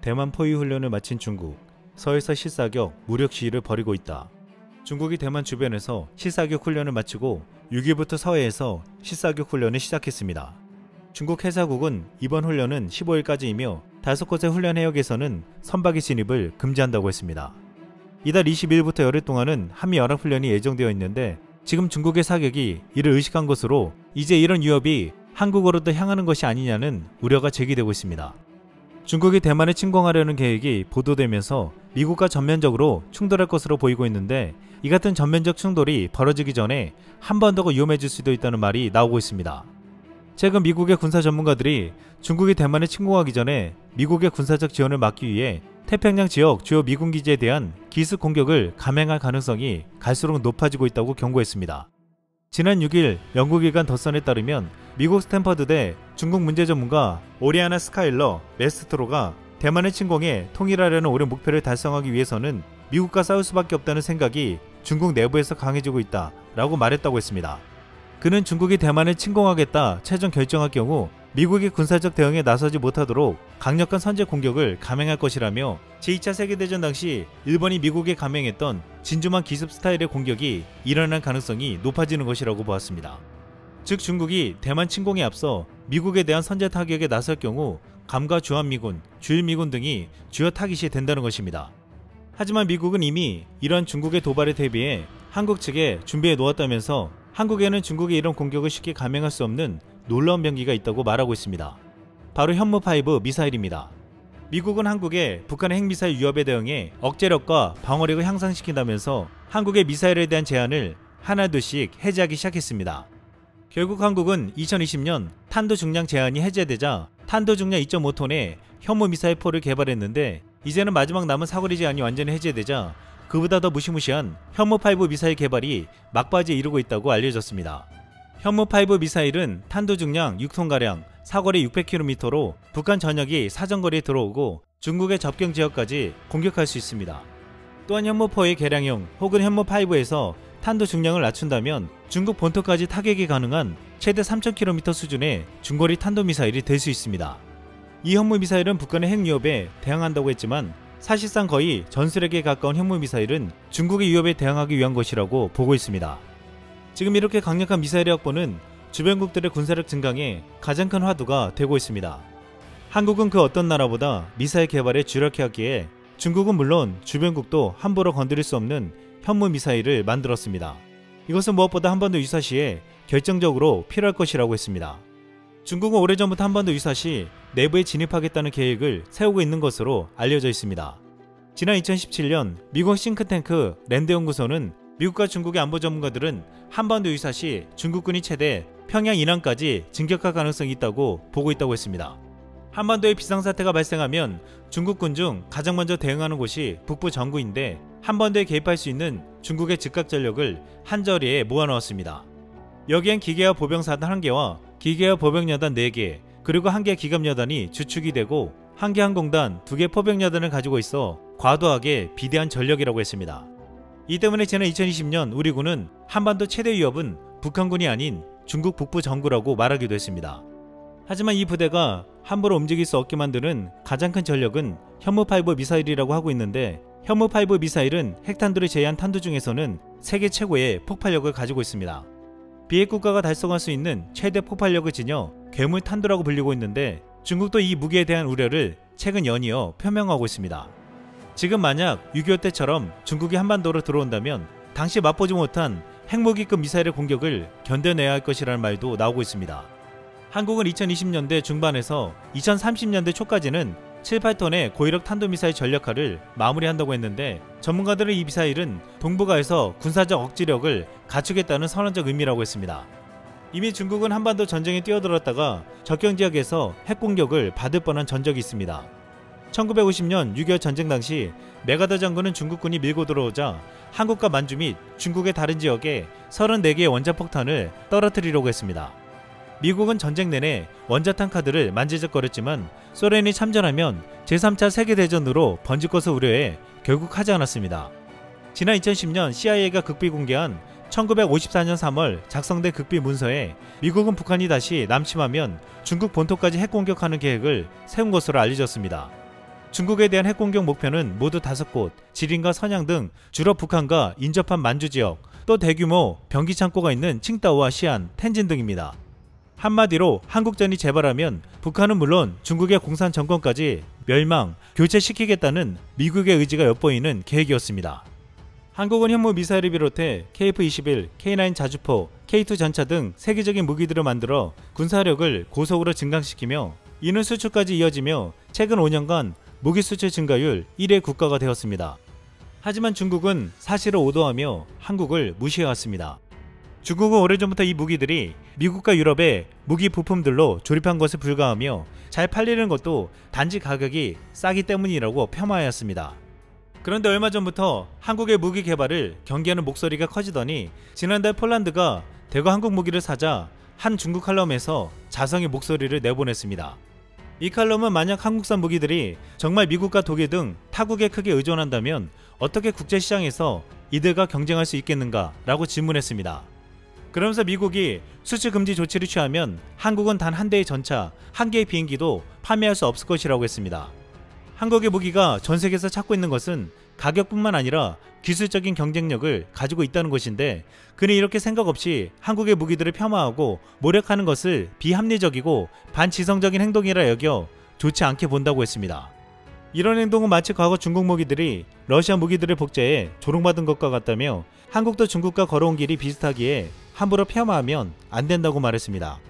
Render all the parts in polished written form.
대만 포위 훈련을 마친 중국, 서에서 실사격 무력 시위를 벌이고 있다. 중국이 대만 주변에서 실사격 훈련을 마치고 6일부터 서해에서 실사격 훈련을 시작했습니다. 중국 해사국은 이번 훈련은 15일까지이며 5곳의 훈련 해역에서는 선박의 진입을 금지한다고 했습니다. 이달 20일부터 열흘 동안은 한미연합훈련이 예정되어 있는데 지금 중국의 사격이 이를 의식한 것으로 이제 이런 위협이 한국으로도 향하는 것이 아니냐는 우려가 제기되고 있습니다. 중국이 대만을 침공하려는 계획이 보도되면서 미국과 전면적으로 충돌할 것으로 보이고 있는데 이 같은 전면적 충돌이 벌어지기 전에 한 번 더 위험해질 수도 있다는 말이 나오고 있습니다. 최근 미국의 군사 전문가들이 중국이 대만을 침공하기 전에 미국의 군사적 지원을 막기 위해 태평양 지역 주요 미군 기지에 대한 기습 공격을 감행할 가능성이 갈수록 높아지고 있다고 경고했습니다. 지난 6일 영국일간 더선에 따르면 미국 스탠퍼드대 중국 문제 전문가 오리아나 스카일러 메스트로가 대만을 침공해 통일하려는 오랜 목표를 달성하기 위해서는 미국과 싸울 수밖에 없다는 생각이 중국 내부에서 강해지고 있다 라고 말했다고 했습니다. 그는 중국이 대만을 침공하겠다 최종 결정할 경우 미국이 군사적 대응에 나서지 못하도록 강력한 선제 공격을 감행할 것이라며 제2차 세계대전 당시 일본이 미국에 감행했던 진주만 기습 스타일의 공격이 일어날 가능성이 높아지는 것이라고 보았습니다. 즉 중국이 대만 침공에 앞서 미국에 대한 선제 타격에 나설 경우 감과 주한미군, 주일미군 등이 주요 타깃이 된다는 것입니다. 하지만 미국은 이미 이러한 중국의 도발에 대비해 한국 측에 준비해 놓았다면서 한국에는 중국의 이런 공격을 쉽게 감행할 수 없는 놀라운 병기가 있다고 말하고 있습니다. 바로 현무5 미사일입니다. 미국은 한국의 북한의 핵미사일 위협에 대응해 억제력과 방어력을 향상시킨다면서 한국의 미사일에 대한 제한을 하나둘씩 해제하기 시작했습니다. 결국 한국은 2020년 탄도 중량 제한이 해제되자 탄도 중량 2.5톤의 현무 미사일포를 개발했는데 이제는 마지막 남은 사거리 제한이 완전히 해제되자 그보다 더 무시무시한 현무5 미사일 개발이 막바지에 이르고 있다고 알려졌습니다. 현무5 미사일은 탄도 중량 6톤가량, 사거리 600km로 북한 전역이 사정거리에 들어오고 중국의 접경 지역까지 공격할 수 있습니다. 또한 현무4의 개량형 혹은 현무5에서 탄도 중량을 낮춘다면 중국 본토까지 타격이 가능한 최대 3000km 수준의 중거리 탄도미사일이 될 수 있습니다. 이 현무미사일은 북한의 핵 위협에 대항한다고 했지만 사실상 거의 전술핵에 가까운 현무미사일은 중국의 위협에 대항하기 위한 것이라고 보고 있습니다. 지금 이렇게 강력한 미사일의 확보는 주변국들의 군사력 증강에 가장 큰 화두가 되고 있습니다. 한국은 그 어떤 나라보다 미사일 개발에 주력해왔기에 중국은 물론 주변국도 함부로 건드릴 수 없는 현무미사일을 만들었습니다. 이것은 무엇보다 한반도 유사시에 결정적으로 필요할 것이라고 했습니다. 중국은 오래전부터 한반도 유사시 내부에 진입하겠다는 계획을 세우고 있는 것으로 알려져 있습니다. 지난 2017년 미국 싱크탱크 랜드 연구소는 미국과 중국의 안보 전문가들은 한반도 유사시 중국군이 최대 평양 이남까지 진격할 가능성이 있다고 보고 있다고 했습니다. 한반도에 비상사태가 발생하면 중국군 중 가장 먼저 대응하는 곳이 북부 정구인데 한반도에 개입할 수 있는 중국의 즉각 전력을 한자리에 모아놓았습니다. 여기엔 기계화 보병사단 1개와 기계화 보병여단 4개 그리고 1개 기갑여단이 주축이 되고 1개 항공단 2개 포병여단을 가지고 있어 과도하게 비대한 전력이라고 했습니다. 이 때문에 지난 2020년 우리 군은 한반도 최대 위협은 북한군이 아닌 중국 북부 정구라고 말하기도 했습니다. 하지만 이 부대가 함부로 움직일 수 없게 만드는 가장 큰 전력은 현무5 미사일이라고 하고 있는데 현무5 미사일은 핵탄두를 제외한 탄두 중에서는 세계 최고의 폭발력을 가지고 있습니다. 비핵 국가가 달성할 수 있는 최대 폭발력을 지녀 괴물 탄두라고 불리고 있는데 중국도 이 무기에 대한 우려를 최근 연이어 표명하고 있습니다. 지금 만약 6.25 때처럼 중국이 한반도로 들어온다면 당시 맛보지 못한 핵무기급 미사일의 공격을 견뎌내야 할 것이라는 말도 나오고 있습니다. 한국은 2020년대 중반에서 2030년대 초까지는 7, 8톤의 고위력 탄도미사일 전력화를 마무리한다고 했는데 전문가들은 이 미사일은 동북아에서 군사적 억지력을 갖추겠다는 선언적 의미라고 했습니다. 이미 중국은 한반도 전쟁에 뛰어들었다가 접경지역에서 핵공격을 받을 뻔한 전적이 있습니다. 1950년 6.25 전쟁 당시 메가더 장군은 중국군이 밀고 들어오자 한국과 만주 및 중국의 다른 지역에 34개의 원자폭탄을 떨어뜨리려고 했습니다. 미국은 전쟁 내내 원자탄 카드를 만지작거렸지만 소련이 참전하면 제3차 세계대전으로 번질 것을 우려해 결국 하지 않았습니다. 지난 2010년 CIA가 극비 공개한 1954년 3월 작성된 극비 문서에 미국은 북한이 다시 남침하면 중국 본토까지 핵공격하는 계획을 세운 것으로 알려졌습니다. 중국에 대한 핵공격 목표는 모두 5곳, 지린과 선양 등 주로 북한과 인접한 만주 지역, 또 대규모 병기 창고가 있는 칭다오와 시안, 텐진 등입니다. 한마디로 한국전이 재발하면 북한은 물론 중국의 공산 정권까지 멸망, 교체시키겠다는 미국의 의지가 엿보이는 계획이었습니다. 한국은 현무 미사일을 비롯해 KF-21, K9 자주포, K2 전차 등 세계적인 무기들을 만들어 군사력을 고속으로 증강시키며 이는 수출까지 이어지며 최근 5년간 무기 수출 증가율 1위 국가가 되었습니다. 하지만 중국은 사실을 오도하며 한국을 무시해왔습니다. 중국은 오래전부터 이 무기들이 미국과 유럽의 무기 부품들로 조립한 것에 불과하며 잘 팔리는 것도 단지 가격이 싸기 때문이라고 폄하하였습니다. 그런데 얼마 전부터 한국의 무기 개발을 경계하는 목소리가 커지더니 지난달 폴란드가 대거 한국 무기를 사자 한 중국 칼럼에서 자성의 목소리를 내보냈습니다. 이 칼럼은 만약 한국산 무기들이 정말 미국과 독일 등 타국에 크게 의존한다면 어떻게 국제시장에서 이들과 경쟁할 수 있겠는가 라고 질문했습니다. 그러면서 미국이 수출 금지 조치를 취하면 한국은 단 한 대의 전차, 한 개의 비행기도 판매할 수 없을 것이라고 했습니다. 한국의 무기가 전 세계에서 찾고 있는 것은 가격뿐만 아니라 기술적인 경쟁력을 가지고 있다는 것인데 그는 이렇게 생각 없이 한국의 무기들을 폄하하고 모략하는 것을 비합리적이고 반지성적인 행동이라 여겨 좋지 않게 본다고 했습니다. 이런 행동은 마치 과거 중국 무기들이 러시아 무기들을 복제해 조롱받은 것과 같다며 한국도 중국과 걸어온 길이 비슷하기에 함부로 폄하하면 안 된다고 말했습니다.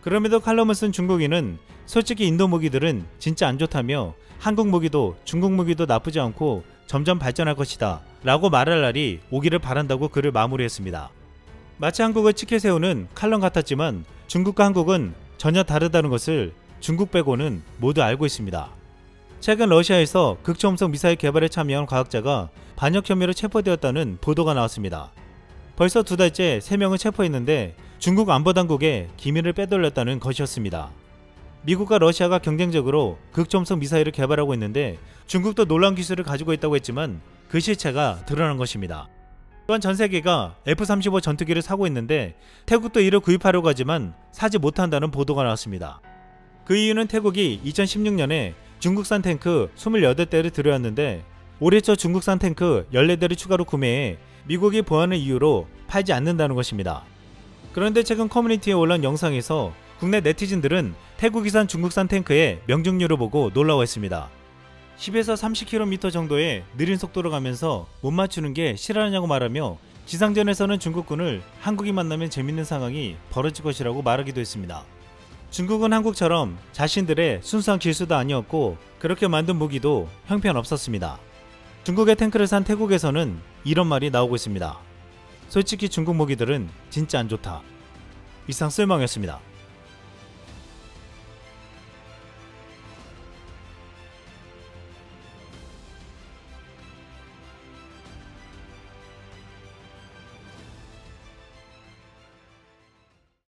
그럼에도 칼럼을 쓴 중국인은 솔직히 인도 무기들은 진짜 안 좋다며 한국 무기도 중국 무기도 나쁘지 않고 점점 발전할 것이다 라고 말할 날이 오기를 바란다고 글을 마무리했습니다. 마치 한국을 치켜 세우는 칼럼 같았지만 중국과 한국은 전혀 다르다는 것을 중국 빼고는 모두 알고 있습니다. 최근 러시아에서 극초음속 미사일 개발에 참여한 과학자가 반역 혐의로 체포되었다는 보도가 나왔습니다. 벌써 2달째 3명을 체포했는데 중국 안보당국에 기밀을 빼돌렸다는 것이었습니다. 미국과 러시아가 경쟁적으로 극초음속 미사일을 개발하고 있는데 중국도 놀라운 기술을 가지고 있다고 했지만 그 실체가 드러난 것입니다. 또한 전 세계가 F-35 전투기를 사고 있는데 태국도 이를 구입하려고 하지만 사지 못한다는 보도가 나왔습니다. 그 이유는 태국이 2016년에 중국산 탱크 28대를 들여왔는데 올해 초 중국산 탱크 14대를 추가로 구매해 미국이 보안을 이유로 팔지 않는다는 것입니다. 그런데 최근 커뮤니티에 올라온 영상에서 국내 네티즌들은 태국이산 중국산 탱크의 명중률을 보고 놀라워했습니다. 10에서 30km 정도의 느린 속도로 가면서 못 맞추는 게 실화냐고 말하며 지상전에서는 중국군을 한국이 만나면 재밌는 상황이 벌어질 것이라고 말하기도 했습니다. 중국은 한국처럼 자신들의 순수한 기술도 아니었고 그렇게 만든 무기도 형편없었습니다. 중국의 탱크를 산 태국에서는 이런 말이 나오고 있습니다. 솔직히 중국 무기들은 진짜 안 좋다. 이상 쓸망이었습니다.